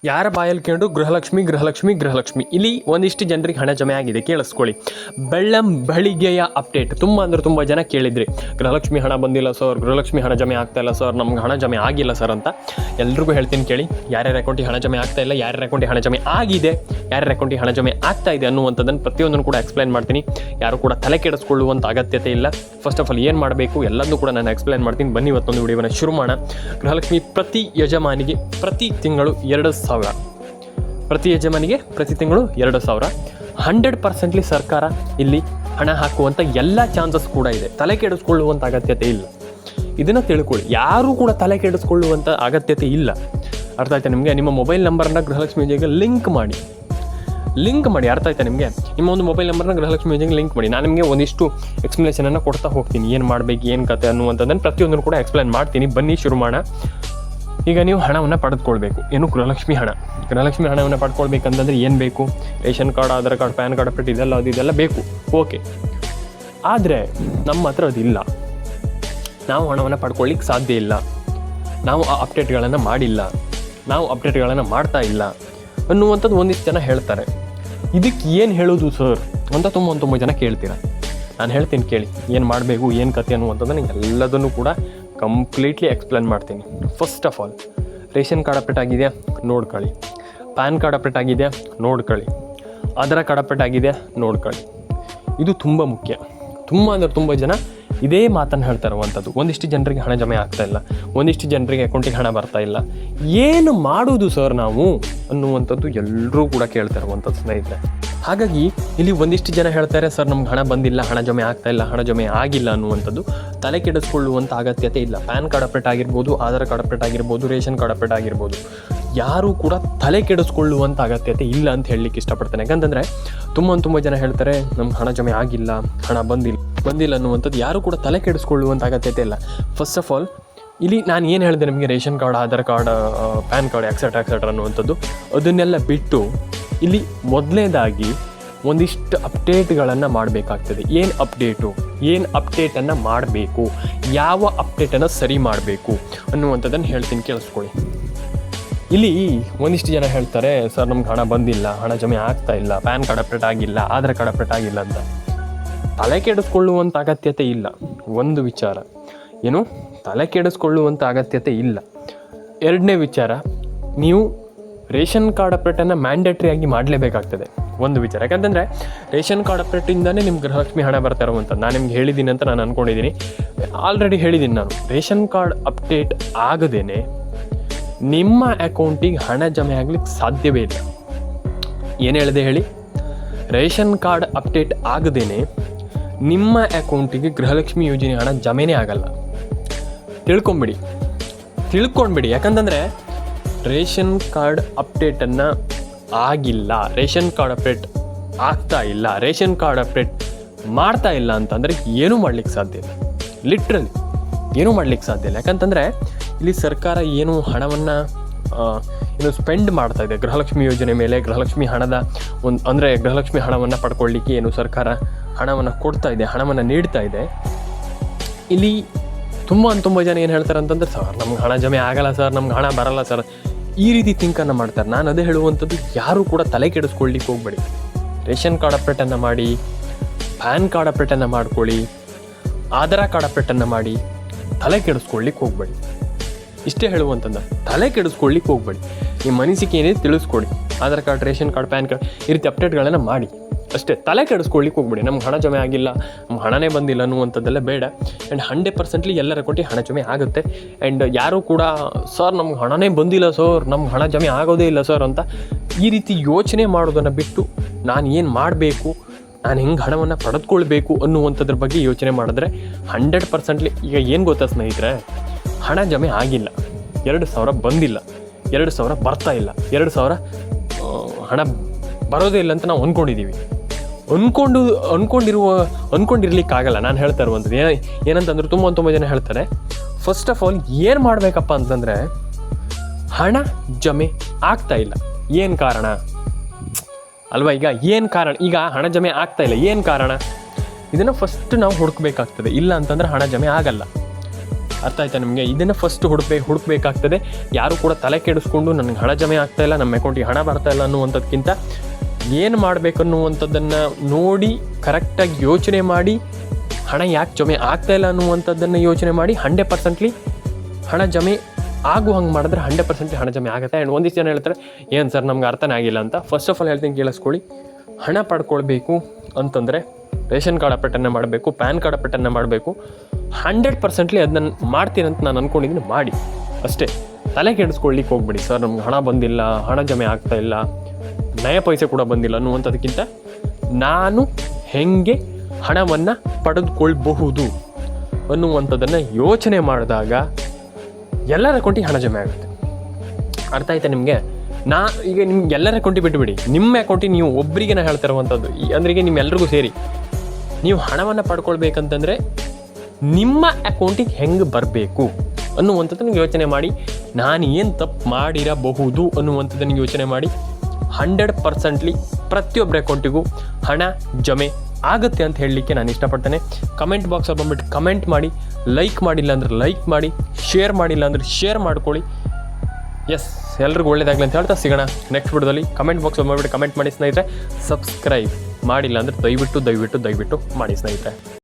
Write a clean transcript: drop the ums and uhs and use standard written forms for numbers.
ಯಾರ ಬಾಯಲ್ಲಿ ಕೇಳು ಗೃಹಲಕ್ಷ್ಮಿ ಗೃಹಲಕ್ಷ್ಮಿ ಗೃಹಲಕ್ಷ್ಮಿ. ಇಲ್ಲಿ ಒಂದಿಷ್ಟು ಜನರಿಗೆ ಹಣ ಜಮೆ ಆಗಿದೆ, ಕೇಳಿಸ್ಕೊಳ್ಳಿ. ಬೆಳ್ಳಂಬೆಳಿಗ್ಗೆಯ ಅಪ್ಡೇಟ್ ತುಂಬ ಜನ ಕೇಳಿದ್ರಿ, ಗೃಹಲಕ್ಷ್ಮಿ ಹಣ ಬಂದಿಲ್ಲ ಸರ್, ಗೃಹಲಕ್ಷ್ಮಿ ಹಣ ಜಮೆ ಆಗ್ತಾ ಇಲ್ಲ ಸರ್, ನಮ್ಗೆ ಹಣ ಜಮೆ ಆಗಿಲ್ಲ ಸರ್ ಅಂತ. ಎಲ್ರಿಗೂ ಹೇಳ್ತೀನಿ ಕೇಳಿ, ಯಾರ್ಯಾರ ಅಕೌಂಟಿಗೆ ಹಣ ಜಮೆ ಆಗ್ತಾ ಇಲ್ಲ, ಯಾರ್ಯಾರ ಅಕೌಂಟಿಗೆ ಹಣ ಜಮೆ ಆಗಿದೆ, ಯಾರ್ಯಾರ ಅಕೌಂಟಿಗೆ ಹಣ ಜಮೆ ಆಗ್ತಾ ಇದೆ ಅನ್ನುವಂಥದ್ದನ್ನು ಪ್ರತಿಯೊಂದನ್ನು ಕೂಡ ಎಕ್ಸ್ಪ್ಲೈನ್ ಮಾಡ್ತೀನಿ. ಯಾರು ಕೂಡ ತಲೆ ಕೆಡಿಸ್ಕೊಳ್ಳುವಂಥ ಅಗತ್ಯತೆ ಇಲ್ಲ. ಫಸ್ಟ್ ಆಫ್ ಆಲ್ ಏನು ಮಾಡಬೇಕು ಎಲ್ಲದನ್ನೂ ಕೂಡ ನಾನು ಎಕ್ಸ್ಪ್ಲೈನ್ ಮಾಡ್ತೀನಿ. ಬನ್ನಿ ಇವತ್ತೊಂದು ವಿಡಿಯೋನ ಶುರು ಮಾಡೋಣ. ಗೃಹಲಕ್ಷ್ಮಿ ಪ್ರತಿ ಯಜಮಾನಿಗೆ ಪ್ರತಿ ತಿಂಗಳು 2,000, ಪ್ರತಿ ಯಜಮಾನಿಗೆ ಪ್ರತಿ ತಿಂಗಳು 2,000. 100% ಸರ್ಕಾರ ಇಲ್ಲಿ ಹಣ ಹಾಕುವಂಥ ಎಲ್ಲ ಚಾನ್ಸಸ್ ಕೂಡ ಇದೆ. ತಲೆ ಕೆಡಿಸ್ಕೊಳ್ಳುವಂಥ ಅಗತ್ಯತೆ ಇಲ್ಲ, ಇದನ್ನು ತಿಳ್ಕೊಳ್ಳಿ. ಯಾರೂ ಕೂಡ ತಲೆ ಕೆಡಿಸ್ಕೊಳ್ಳುವಂಥ ಅಗತ್ಯತೆ ಇಲ್ಲ. ಅರ್ಥ ಆಯ್ತಾ ನಿಮಗೆ? ನಿಮ್ಮ ಮೊಬೈಲ್ ನಂಬರನ್ನ ಗೃಹಲಕ್ಷ್ಮಿ ಯೋಜನೆಗೆ ಲಿಂಕ್ ಮಾಡಿ. ಅರ್ಥ ಆಯ್ತಾ ನಿಮಗೆ? ನಿಮ್ಮ ಒಂದು ಮೊಬೈಲ್ ನಂಬರ್ನ ಗೃಹಲಕ್ಷ್ಮಿ ಯೋಜನೆಗೆ ಲಿಂಕ್ ಮಾಡಿ. ನಾನು ನಿಮಗೆ ಒಂದಿಷ್ಟು ಎಕ್ಸ್ಪ್ಲನೇಷನನ್ನು ಕೊಡ್ತಾ ಹೋಗ್ತೀನಿ, ಏನು ಮಾಡಬೇಕು, ಏನು ಕತೆ ಅನ್ನುವಂಥದ್ದನ್ನು ಪ್ರತಿಯೊಂದನ್ನು ಕೂಡ ಎಕ್ಸ್ಪ್ಲೈನ್ ಮಾಡ್ತೀನಿ. ಬನ್ನಿ ಶುರು ಮಾಡೋಣ. ಈಗ ನೀವು ಹಣವನ್ನು ಪಡೆದುಕೊಳ್ಬೇಕು. ಏನು? ಗೃಹಲಕ್ಷ್ಮಿ ಹಣವನ್ನು ಪಡ್ಕೊಳ್ಬೇಕಂತಂದರೆ ಏನು ಬೇಕು? Ration card, Aadhaar card, PAN card update ಇದೆಲ್ಲ ಬೇಕು. ಓಕೆ, ಆದರೆ ನಮ್ಮ ಹತ್ರ ಅದಿಲ್ಲ. ನಾವು ಹಣವನ್ನು ಪಡ್ಕೊಳ್ಳಿಕ್ಕೆ ಸಾಧ್ಯ ಇಲ್ಲ. ನಾವು ಆ ಅಪ್ಡೇಟ್ಗಳನ್ನು ಮಾಡಿಲ್ಲ, ನಾವು ಅಪ್ಡೇಟ್ಗಳನ್ನು ಮಾಡ್ತಾ ಇಲ್ಲ ಅನ್ನುವಂಥದ್ದು ಒಂದಿಷ್ಟು ಜನ ಹೇಳ್ತಾರೆ. ಇದಕ್ಕೆ ಏನು ಹೇಳೋದು ಸರ್ ಅಂತ ತುಂಬ ಜನ ಕೇಳ್ತೀರ. ನಾನು ಹೇಳ್ತೀನಿ ಕೇಳಿ, ಏನು ಮಾಡಬೇಕು, ಏನು ಕತೆ ಅನ್ನುವಂಥದ್ದನ್ನು ಎಲ್ಲದನ್ನು ಕೂಡ ಕಂಪ್ಲೀಟ್ಲಿ ಎಕ್ಸ್ಪ್ಲೇನ್ ಮಾಡ್ತೀನಿ. First of all, ration card update ಆಗಿದೆಯಾ ನೋಡ್ಕೊಳ್ಳಿ, ಪ್ಯಾನ್ ಕಾರ್ಡ್ ಅಪ್ಡೇಟ್ ಆಗಿದೆಯಾ ನೋಡ್ಕೊಳ್ಳಿ, ಆಧಾರ್ ಕಾರ್ಡ್ ಅಪ್ಡೇಟ್ ಆಗಿದೆಯಾ ನೋಡ್ಕೊಳ್ಳಿ. ಇದು ತುಂಬ ಮುಖ್ಯ. ತುಂಬ ಜನ ಇದೇ ಮಾತನ್ನು ಹೇಳ್ತಾರುವಂಥದ್ದು. ಒಂದಿಷ್ಟು ಜನರಿಗೆ ಹಣ ಜಮೆ ಆಗ್ತಾ ಇಲ್ಲ, ಒಂದಿಷ್ಟು ಜನರಿಗೆ ಅಕೌಂಟಿಗೆ ಹಣ ಬರ್ತಾ ಇಲ್ಲ, ಏನು ಮಾಡೋದು ಸರ್ ನಾವು ಅನ್ನುವಂಥದ್ದು ಎಲ್ಲರೂ ಕೂಡ ಕೇಳ್ತಾರುವಂಥದ್ದು ಸ್ನೇಹಿತರೆ. ಹಾಗಾಗಿ ಇಲ್ಲಿ ಒಂದಿಷ್ಟು ಜನ ಹೇಳ್ತಾರೆ, ಸರ್ ನಮ್ಗೆ ಹಣ ಬಂದಿಲ್ಲ, ಹಣ ಜಮೆ ಆಗ್ತಾ ಇಲ್ಲ, ಹಣ ಜಮೆ ಆಗಿಲ್ಲ ಅನ್ನುವಂಥದ್ದು. ತಲೆ ಕೆಡಿಸ್ಕೊಳ್ಳುವಂಥ ಅಗತ್ಯತೆ ಇಲ್ಲ. ಪ್ಯಾನ್ ಕಾರ್ಡ್ ಅಪ್ಡೇಟ್ ಆಗಿರ್ಬೋದು, ಆಧಾರ್ ಕಾರ್ಡ್ ಅಪ್ಡೇಟ್ ಆಗಿರ್ಬೋದು, ರೇಷನ್ ಕಾರ್ಡ್ ಅಪ್ಡೇಟ್ ಆಗಿರ್ಬೋದು, ಯಾರೂ ಕೂಡ ತಲೆ ಕೆಡಿಸ್ಕೊಳ್ಳುವಂಥ ಅಗತ್ಯತೆ ಇಲ್ಲ ಅಂತ ಹೇಳಲಿಕ್ಕೆ ಇಷ್ಟಪಡ್ತೇನೆ. ಯಾಕಂತಂದರೆ ತುಂಬ ಜನ ಹೇಳ್ತಾರೆ, ನಮ್ಗೆ ಹಣ ಜಮೆ ಆಗಿಲ್ಲ, ಹಣ ಬಂದಿಲ್ಲ ಅನ್ನುವಂಥದ್ದು. ಯಾರೂ ಕೂಡ ತಲೆ ಕೆಡಿಸ್ಕೊಳ್ಳುವಂಥ ಅಗತ್ಯತೆ ಇಲ್ಲ. ಫಸ್ಟ್ ಆಫ್ ಆಲ್ ಇಲ್ಲಿ ನಾನು ಏನು ಹೇಳಿದೆ ನಿಮಗೆ, ration card, Aadhaar card, PAN card etcetera ಅನ್ನುವಂಥದ್ದು, ಅದನ್ನೆಲ್ಲ ಬಿಟ್ಟು ಇಲ್ಲಿ ಮೊದಲನೇದಾಗಿ ಒಂದಿಷ್ಟು ಅಪ್ಡೇಟ್ಗಳನ್ನು ಮಾಡಬೇಕಾಗ್ತದೆ. ಏನು ಅಪ್ಡೇಟನ್ನು ಮಾಡಬೇಕು, ಯಾವ ಅಪ್ಡೇಟನ್ನು ಸರಿ ಮಾಡಬೇಕು ಅನ್ನುವಂಥದ್ದನ್ನು ಹೇಳ್ತೀನಿ, ಕೇಳಿಸ್ಕೊಳ್ಳಿ. ಇಲ್ಲಿ ಒಂದಿಷ್ಟು ಜನ ಹೇಳ್ತಾರೆ, ಸರ್ ನಮ್ಗೆ ಹಣ ಬಂದಿಲ್ಲ, ಹಣ ಜಮೆ ಆಗ್ತಾ ಇಲ್ಲ, ಪ್ಯಾನ್ ಕಾರ್ಡ್ ಅಪ್ಡೇಟ್ ಆಗಿಲ್ಲ, ಆಧಾರ್ ಕಾರ್ಡ್ ಅಪ್ಡೇಟ್ ಆಗಿಲ್ಲ ಅಂತ. ತಲೆ ಕೆಡಿಸ್ಕೊಳ್ಳುವಂಥ ಅಗತ್ಯತೆ ಇಲ್ಲ. ಒಂದು ವಿಚಾರ ಏನು, ತಲೆ ಕೆಡಿಸ್ಕೊಳ್ಳುವಂಥ ಅಗತ್ಯತೆ ಇಲ್ಲ. ಎರಡನೇ ವಿಚಾರ, ನೀವು ರೇಷನ್ ಕಾರ್ಡ್ ಅಪ್ಡೇಟನ್ನು ಮ್ಯಾಂಡೇಟ್ರಿಯಾಗಿ ಮಾಡಲೇಬೇಕಾಗ್ತದೆ. ಒಂದು ವಿಚಾರ, ಯಾಕಂತಂದರೆ ರೇಷನ್ ಕಾರ್ಡ್ ಅಪ್ಡೇಟಿಂದನೇ ನಿಮ್ಗೆ ಗೃಹಲಕ್ಷ್ಮಿ ಹಣ ಬರ್ತಾ ಇರುವಂಥದ್ದು ನಾನು ನಿಮ್ಗೆ ಹೇಳಿದ್ದೀನಿ ಅಂತ ನಾನು ಅಂದ್ಕೊಂಡಿದ್ದೀನಿ. ಆಲ್ರೆಡಿ ಹೇಳಿದ್ದೀನಿ ನಾನು, ರೇಷನ್ ಕಾರ್ಡ್ ಅಪ್ಡೇಟ್ ಆಗದೇ ನಿಮ್ಮ ಅಕೌಂಟಿಗೆ ಹಣ ಜಮೆ ಆಗಲಿಕ್ಕೆ ಸಾಧ್ಯವೇ ಇಲ್ಲ. ಏನು ಹೇಳಿದೆ ಹೇಳಿ? ರೇಷನ್ ಕಾರ್ಡ್ ಅಪ್ಡೇಟ್ ಆಗದೇ ನಿಮ್ಮ ಅಕೌಂಟಿಗೆ ಗೃಹಲಕ್ಷ್ಮಿ ಯೋಜನೆ ಹಣ ಜಮೆನೇ ಆಗಲ್ಲ. ತಿಳ್ಕೊಂಡ್ಬಿಡಿ. ಯಾಕಂತಂದರೆ ರೇಷನ್ ಕಾರ್ಡ್ ಅಪ್ಡೇಟನ್ನು ಆಗಿಲ್ಲ, ರೇಷನ್ ಕಾರ್ಡ್ ಅಪ್ಡೇಟ್ ಆಗ್ತಾ ಇಲ್ಲ, ರೇಷನ್ ಕಾರ್ಡ್ ಅಪ್ಡೇಟ್ ಮಾಡ್ತಾ ಇಲ್ಲ ಅಂತಂದರೆ ಏನೂ ಮಾಡಲಿಕ್ಕೆ ಸಾಧ್ಯ ಇಲ್ಲ. ಲಿಟ್ರಲಿ ಏನೂ ಮಾಡಲಿಕ್ಕೆ ಸಾಧ್ಯ ಇಲ್ಲ. ಯಾಕಂತಂದರೆ ಇಲ್ಲಿ ಸರ್ಕಾರ ಏನು ಹಣವನ್ನು ಸ್ಪೆಂಡ್ ಮಾಡ್ತಾ ಇದೆ ಗೃಹಲಕ್ಷ್ಮಿ ಯೋಜನೆ ಮೇಲೆ, ಗೃಹಲಕ್ಷ್ಮಿ ಹಣದ ಗೃಹಲಕ್ಷ್ಮಿ ಹಣವನ್ನು ಪಡ್ಕೊಳ್ಳಿಕ್ಕೆ ಏನು ಸರ್ಕಾರ ಹಣವನ್ನು ಕೊಡ್ತಾ ಇದೆ, ಹಣವನ್ನು ನೀಡ್ತಾ ಇದೆ. ಇಲ್ಲಿ ತುಂಬ ಜನ ಏನು ಹೇಳ್ತಾರೆ ಅಂತಂದ್ರೆ, ಸರ್ ನಮ್ಗೆ ಹಣ ಜಮೆ ಆಗಲ್ಲ ಸರ್, ನಮ್ಗೆ ಹಣ ಬರಲ್ಲ ಸರ್, ಈ ರೀತಿ ಥಿಂಕನ್ನು ಮಾಡ್ತಾರೆ. ನಾನು ಅದೇ ಹೇಳುವಂಥದ್ದು, ಯಾರೂ ಕೂಡ ತಲೆ ಕೆಡಿಸ್ಕೊಳ್ಳಿಕ್ಕೆ ಹೋಗಬೇಡಿ. ರೇಷನ್ ಕಾರ್ಡ್ ಅಪ್ಡೇಟನ್ನು ಮಾಡಿ, ಪ್ಯಾನ್ ಕಾರ್ಡ್ ಅಪ್ಡೇಟನ್ನು ಮಾಡ್ಕೊಳ್ಳಿ, ಆಧಾರ್ ಕಾರ್ಡ್ ಅಪ್ಡೇಟನ್ನು ಮಾಡಿ, ತಲೆ ಕೆಡಿಸ್ಕೊಳ್ಳಿಕ್ಕೆ ಹೋಗಬೇಡಿ. ಇಷ್ಟೇ ಹೇಳುವಂಥದ್ದು, ತಲೆ ಕೆಡಿಸ್ಕೊಳ್ಳಿಕ್ಕೆ ಹೋಗಬೇಡಿ. ನಿಮ್ಮ ಮನಸ್ಸಿಗೆ ಏನಿದೆ ತಿಳಿಸ್ಕೊಡಿ. Aadhaar card, ration card, PAN card ಈ ರೀತಿ ಅಪ್ಡೇಟ್ಗಳನ್ನು ಮಾಡಿ ಅಷ್ಟೇ. ತಲೆ ಕೆಡಿಸ್ಕೊಳ್ಳಿಕ್ಕೆ ಹೋಗ್ಬೇಡಿ. ನಮ್ಗೆ ಹಣ ಜಮೆ ಆಗಿಲ್ಲ, ನಮ್ಗೆ ಹಣನೇ ಬಂದಿಲ್ಲ ಅನ್ನುವಂಥದ್ದೆಲ್ಲ ಬೇಡ. ಆ್ಯಂಡ್ 100% ಎಲ್ಲರ ಅಕೌಂಟಿಗೆ ಹಣ ಜಮೆ ಆಗುತ್ತೆ. ಆ್ಯಂಡ್ ಯಾರೂ ಕೂಡ ಸರ್ ನಮ್ಗೆ ಹಣನೇ ಬಂದಿಲ್ಲ ಸರ್, ನಮ್ಗೆ ಹಣ ಜಮೆ ಆಗೋದೇ ಇಲ್ಲ ಸರ್ ಅಂತ ಈ ರೀತಿ ಯೋಚನೆ ಮಾಡೋದನ್ನು ಬಿಟ್ಟು, ನಾನು ಏನು ಮಾಡಬೇಕು, ನಾನು ಹೆಂಗೆ ಹಣವನ್ನು ಪಡೆದುಕೊಳ್ಬೇಕು ಅನ್ನುವಂಥದ್ರ ಬಗ್ಗೆ ಯೋಚನೆ ಮಾಡಿದ್ರೆ 100% ಈಗ ಏನು ಗೊತ್ತಾ ಸ್ನೇಹಿತರೆ, ಹಣ ಜಮೆ ಆಗಿಲ್ಲ, 2,000 ಬಂದಿಲ್ಲ, 2,000 ಬರ್ತಾ ಇಲ್ಲ, 2,000 ಹಣ ಬರೋದೇ ಇಲ್ಲ ಅಂತ ನಾವು ಅಂದ್ಕೊಂಡಿದ್ದೀವಿ. ಅಂದ್ಕೊಂಡಿರ್ಲಿಕ್ಕಾಗಲ್ಲ. ನಾನು ಹೇಳ್ತಾ ಇರುವಂಥದ್ದು ಏನಂತಂದ್ರೆ, ತುಂಬ ಜನ ಹೇಳ್ತಾರೆ, ಫಸ್ಟ್ ಆಫ್ ಆಲ್ ಏನು ಮಾಡಬೇಕಪ್ಪ ಅಂತಂದರೆ, ಹಣ ಜಮೆ ಆಗ್ತಾ ಇಲ್ಲ, ಏನು ಕಾರಣ ಅಲ್ವಾ? ಏನು ಕಾರಣ? ಈಗ ಹಣ ಜಮೆ ಆಗ್ತಾ ಇಲ್ಲ, ಏನು ಕಾರಣ? ಇದನ್ನು ಫಸ್ಟ್ ನಾವು ಹುಡುಕಬೇಕಾಗ್ತದೆ. ಇಲ್ಲ ಅಂತಂದರೆ ಹಣ ಜಮೆ ಆಗಲ್ಲ. ಅರ್ಥ ಆಯ್ತಾ ನಿಮಗೆ? ಇದನ್ನು ಫಸ್ಟ್ ಹುಡುಕಬೇಕಾಗ್ತದೆ. ಯಾರು ಕೂಡ ತಲೆ ಕೆಡಿಸ್ಕೊಂಡು ನನಗೆ ಹಣ ಜಮೆ ಆಗ್ತಾಯಿಲ್ಲ, ನಮ್ಮ ಅಕೌಂಟಿಗೆ ಹಣ ಬರ್ತಾಯಿಲ್ಲ ಅನ್ನುವಂಥದ್ಕಿಂತ ಏನು ಮಾಡಬೇಕನ್ನುವಂಥದ್ದನ್ನು ನೋಡಿ ಕರೆಕ್ಟಾಗಿ ಯೋಚನೆ ಮಾಡಿ ಹಣ ಯಾಕೆ ಜಮೆ ಆಗ್ತಾಯಿಲ್ಲ ಅನ್ನುವಂಥದ್ದನ್ನು ಯೋಚನೆ ಮಾಡಿ 100% ಹಣ ಜಮೆ ಆಗು ಹಂಗೆ ಮಾಡಿದ್ರೆ 100% ಹಣ ಜಮೆ ಆಗುತ್ತೆ. ಆ್ಯಂಡ್ ಒಂದಿಷ್ಟು ಜನ ಹೇಳ್ತಾರೆ ಏನು ಸರ್ ನಮ್ಗೆ ಅರ್ಥನೇ ಆಗಿಲ್ಲ ಅಂತ. ಫಸ್ಟ್ ಆಫ್ ಆಲ್ ಹೇಳ್ತೀನಿ ಕೇಳಿಸ್ಕೊಳ್ಳಿ. ಹಣ ಪಡ್ಕೊಳ್ಬೇಕು ಅಂತಂದರೆ ರೇಷನ್ ಕಾರ್ಡ್ ಅಪ್ಡೇಟನ್ನು ಮಾಡಬೇಕು, ಪ್ಯಾನ್ ಕಾರ್ಡ್ ಅಪ್ಡೇಟನ್ನು ಮಾಡಬೇಕು. 100% ಅದನ್ನ ಮಾಡ್ತೀನಂತ ನಾನು ಅಂದ್ಕೊಂಡಿದ್ದೀನಿ, ಮಾಡಿ ಅಷ್ಟೇ. ತಲೆ ಕೆಡಿಸ್ಕೊಳ್ಳಿಕ್ಕೆ ಹೋಗ್ಬೇಡಿ. ಸರ್ ನಮ್ಗೆ ಹಣ ಬಂದಿಲ್ಲ, ಹಣ ಜಮೆ ಆಗ್ತಾಯಿಲ್ಲ, ನಯ ಪೈಸೆ ಕೂಡ ಬಂದಿಲ್ಲ ಅನ್ನುವಂಥದ್ದಕ್ಕಿಂತ ನಾನು ಹೇಗೆ ಹಣವನ್ನು ಪಡೆದುಕೊಳ್ಬಹುದು ಅನ್ನುವಂಥದ್ದನ್ನು ಯೋಚನೆ ಮಾಡಿದಾಗ ಎಲ್ಲರ ಅಕೌಂಟಿಗೆ ಹಣ ಜಮೆ ಆಗುತ್ತೆ. ಅರ್ಥ ಆಯ್ತಾ ನಿಮಗೆ? ಈಗ ನಿಮ್ಗೆ ಎಲ್ಲರ ಅಕೌಂಟಿಗೆ ಬಿಟ್ಟುಬಿಡಿ, ನಿಮ್ಮ ಅಕೌಂಟಿಗೆ ನೀವು ಒಬ್ಬರಿಗೆ ನಾನು ಹೇಳ್ತಾ ಇರುವಂಥದ್ದು ಅಂದ್ರೆ ಈಗ ನಿಮ್ಮೆಲ್ಲರಿಗೂ ಸೇರಿ ನೀವು ಹಣವನ್ನು ಪಡ್ಕೊಳ್ಬೇಕಂತಂದರೆ ನಿಮ್ಮ ಅಕೌಂಟಿಗೆ ಹೆಂಗೆ ಬರಬೇಕು ಅನ್ನುವಂಥದ್ದನ್ನು ಯೋಚನೆ ಮಾಡಿ. ನಾನು ಏನು ತಪ್ಪು ಮಾಡಿರಬಹುದು ಅನ್ನುವಂಥದ್ದನ್ನು ಯೋಚನೆ ಮಾಡಿ 100% ಪ್ರತಿಯೊಬ್ಬರ ಅಕೌಂಟಿಗೂ ಹಣ ಜಮೆ ಆಗುತ್ತೆ ಅಂತ ಹೇಳಲಿಕ್ಕೆ ನಾನು ಇಷ್ಟಪಡ್ತೇನೆ. ಕಮೆಂಟ್ ಬಾಕ್ಸಲ್ಲಿ ಬಂದುಬಿಟ್ಟು ಕಮೆಂಟ್ ಮಾಡಿ, ಲೈಕ್ ಮಾಡಿಲ್ಲ ಅಂದರೆ ಲೈಕ್ ಮಾಡಿ, ಶೇರ್ ಮಾಡಿಲ್ಲ ಅಂದರೆ ಶೇರ್ ಮಾಡ್ಕೊಳ್ಳಿ. ಎಸ್, ಎಲ್ರಿಗೂ ಒಳ್ಳೇದಾಗಲಿ ಅಂತ ಹೇಳ್ತಾ ಸಿಗೋಣ ನೆಕ್ಸ್ಟ್ ವಿಡಿಯೋದಲ್ಲಿ. ಕಮೆಂಟ್ ಬಾಕ್ಸಲ್ಲಿ ಬಂದುಬಿಟ್ಟು ಕಮೆಂಟ್ ಮಾಡಿ ಸ್ನೇಹಿತರೆ. ಸಬ್ಸ್ಕ್ರೈಬ್ ಮಾಡಿಲ್ಲ ಅಂದರೆ ದಯವಿಟ್ಟು ಮಾಡಿ ಸ್ನೇಹಿತರೆ.